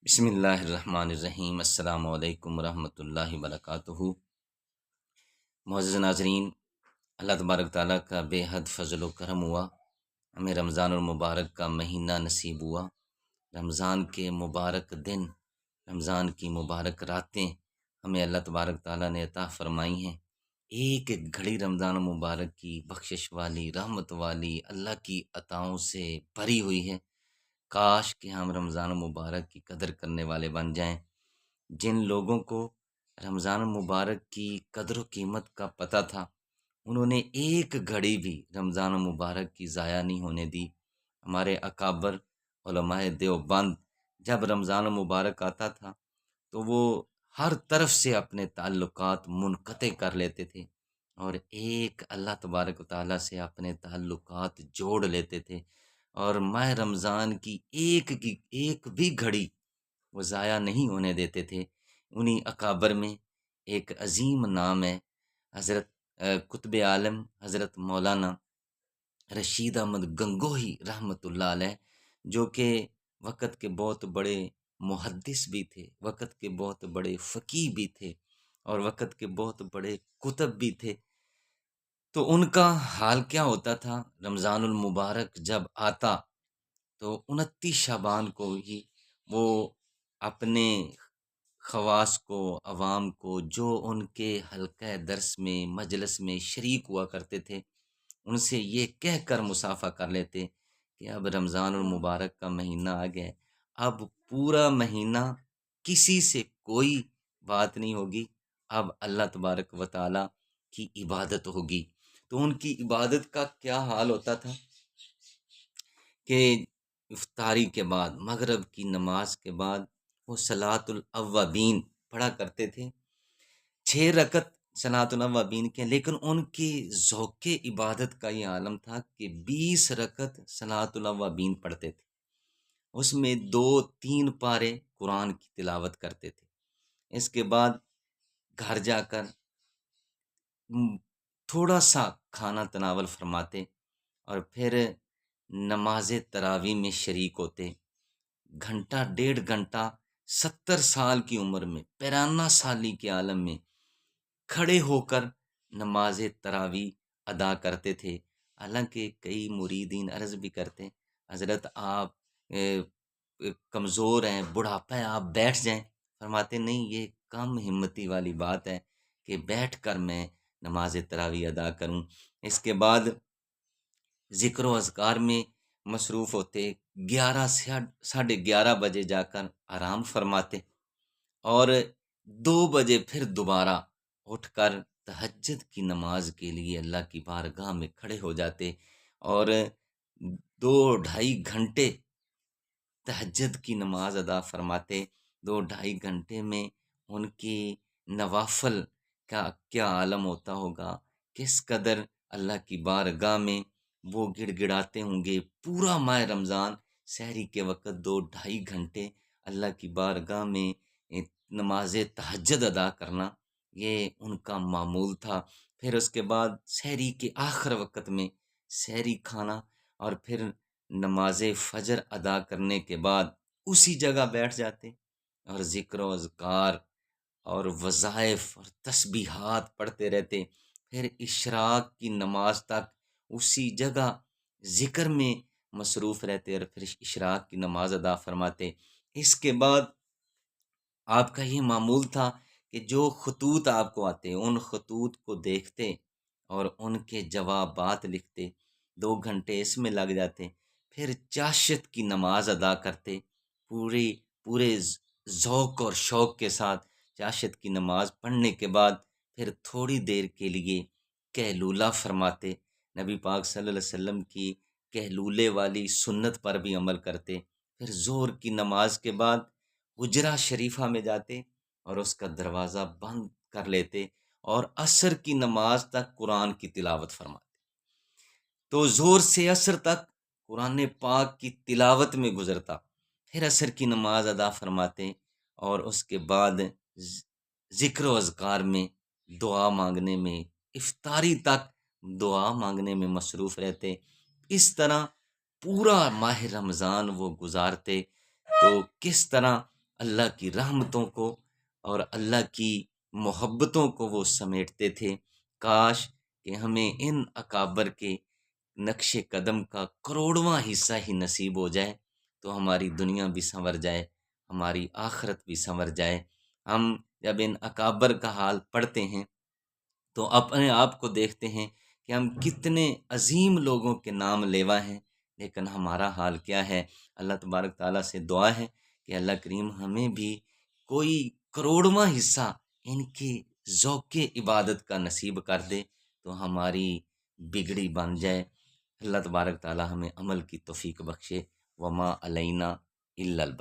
بسم اللہ الرحمن الرحیم۔ السلام علیکم ورحمۃ اللہ وبرکاتہ۔ معزز ناظرین، اللہ تبارک تعالیٰ کا بے حد فضل و کرم ہوا، ہمیں رمضان المبارک کا مہینہ نصیب ہوا۔ رمضان کے مبارک دن، رمضان کی مبارک راتیں ہمیں اللہ تبارک تعالیٰ نے عطا فرمائی ہیں۔ ایک ایک گھڑی رمضان المبارک کی بخشش والی، رحمت والی، اللہ کی عطاؤں سے بھری ہوئی ہے۔ کاش کہ ہم رمضان مبارک کی قدر کرنے والے بن جائیں۔ جن لوگوں کو رمضان مبارک کی قدر و قیمت کا پتہ تھا، انہوں نے ایک گھڑی بھی رمضان مبارک کی ضائع نہیں ہونے دی۔ ہمارے اکابر علماء دیوبند جب رمضان مبارک آتا تھا تو وہ ہر طرف سے اپنے تعلقات منقطع کر لیتے تھے اور ایک اللہ تبارک و تعالیٰ سے اپنے تعلقات جوڑ لیتے تھے، اور ماہ رمضان کی ایک بھی گھڑی وہ ضائع نہیں ہونے دیتے تھے۔ انہی اکابر میں ایک عظیم نام ہے، حضرت قطب عالم حضرت مولانا رشید احمد گنگوہی رحمۃ اللہ علیہ، جو کہ وقت کے بہت بڑے محدث بھی تھے، وقت کے بہت بڑے فقیہ بھی تھے، اور وقت کے بہت بڑے کتب بھی تھے۔ تو ان کا حال کیا ہوتا تھا؟ رمضان المبارک جب آتا تو 29 شعبان کو ہی وہ اپنے خواص کو، عوام کو، جو ان کے حلقہ درس میں، مجلس میں شریک ہوا کرتے تھے، ان سے یہ کہہ کر مصافحہ کر لیتے کہ اب رمضان المبارک کا مہینہ آ گیا ہے، اب پورا مہینہ کسی سے کوئی بات نہیں ہوگی، اب اللہ تبارک و تعالیٰ کی عبادت ہوگی۔ تو ان کی عبادت کا کیا حال ہوتا تھا کہ افطاری کے بعد، مغرب کی نماز کے بعد وہ صلاۃ الاوابین پڑھا کرتے تھے، 6 رکعت صلاۃ الاوابین کے، لیکن ان کی ذوق عبادت کا یہ عالم تھا کہ 20 رکعت صلاۃ الاوابین پڑھتے تھے، اس میں 2-3 پارے قرآن کی تلاوت کرتے تھے۔ اس کے بعد گھر جا کر تھوڑا سا کھانا تناول فرماتے اور پھر نماز تراویح میں شریک ہوتے۔ گھنٹہ 1.5 گھنٹہ 70 سال کی عمر میں، 52 سالی کے عالم میں کھڑے ہو کر نماز تراویح ادا کرتے تھے۔ حالانکہ کئی مریدین عرض بھی کرتے، حضرت آپ کمزور ہیں، بڑھاپا ہے، آپ بیٹھ جائیں۔ فرماتے نہیں، یہ کم ہمتی والی بات ہے کہ بیٹھ کر میں نماز تراویح ادا کروں۔ اس کے بعد ذکر و اذکار میں مصروف ہوتے، 11 سے 11:30 بجے جا کر آرام فرماتے، اور 2 بجے پھر دوبارہ اٹھ کر تہجد کی نماز کے لیے اللہ کی بارگاہ میں کھڑے ہو جاتے، اور 2-2.5 گھنٹے تہجد کی نماز ادا فرماتے۔ 2-2.5 گھنٹے میں ان کی نوافل کا کیا عالم ہوتا ہوگا، کس قدر اللہ کی بارگاہ میں وہ گڑ گڑاتے ہوں گے۔ پورا ماہ رمضان سحری کے وقت 2-2.5 گھنٹے اللہ کی بارگاہ میں نماز تہجد ادا کرنا، یہ ان کا معمول تھا۔ پھر اس کے بعد سحری کے آخر وقت میں سحری کھانا، اور پھر نماز فجر ادا کرنے کے بعد اسی جگہ بیٹھ جاتے اور ذکر و اذکار اور وظائف اور تسبیحات پڑھتے رہتے۔ پھر اشراق کی نماز تک اسی جگہ ذکر میں مصروف رہتے اور پھر اشراق کی نماز ادا فرماتے۔ اس کے بعد آپ کا یہ معمول تھا کہ جو خطوط آپ کو آتے ان خطوط کو دیکھتے اور ان کے جوابات لکھتے، 2 گھنٹے اس میں لگ جاتے۔ پھر چاشت کی نماز ادا کرتے، پورے ذوق اور شوق کے ساتھ چاشت کی نماز پڑھنے کے بعد پھر تھوڑی دیر کے لیے کہلولہ فرماتے، نبی پاک صلی اللہ علیہ وسلم کی کہلولے والی سنت پر بھی عمل کرتے۔ پھر ظہر کی نماز کے بعد حجرہ شریفہ میں جاتے اور اس کا دروازہ بند کر لیتے، اور عصر کی نماز تک قرآن کی تلاوت فرماتے۔ تو زور سے عصر تک قرآن پاک کی تلاوت میں گزرتا، پھر عصر کی نماز ادا فرماتے، اور اس کے بعد ذکر و اذکار میں، دعا مانگنے میں، افطاری تک دعا مانگنے میں مصروف رہتے۔ اس طرح پورا ماہ رمضان وہ گزارتے۔ تو کس طرح اللہ کی رحمتوں کو اور اللہ کی محبتوں کو وہ سمیٹتے تھے۔ کاش کہ ہمیں ان اکابر کے نقش قدم کا کروڑواں حصہ ہی نصیب ہو جائے، تو ہماری دنیا بھی سنور جائے، ہماری آخرت بھی سنور جائے۔ ہم جب ان اکابر کا حال پڑھتے ہیں تو اپنے آپ کو دیکھتے ہیں کہ ہم کتنے عظیم لوگوں کے نام لیوا ہیں، لیکن ہمارا حال کیا ہے۔ اللہ تبارک تعالیٰ سے دعا ہے کہ اللہ کریم ہمیں بھی کوئی کروڑواں حصہ ان کی ذوق عبادت کا نصیب کر دے، تو ہماری بگڑی بن جائے۔ اللہ تبارک تعالیٰ ہمیں عمل کی توفیق بخشے۔ وما علینا الا البلاغ۔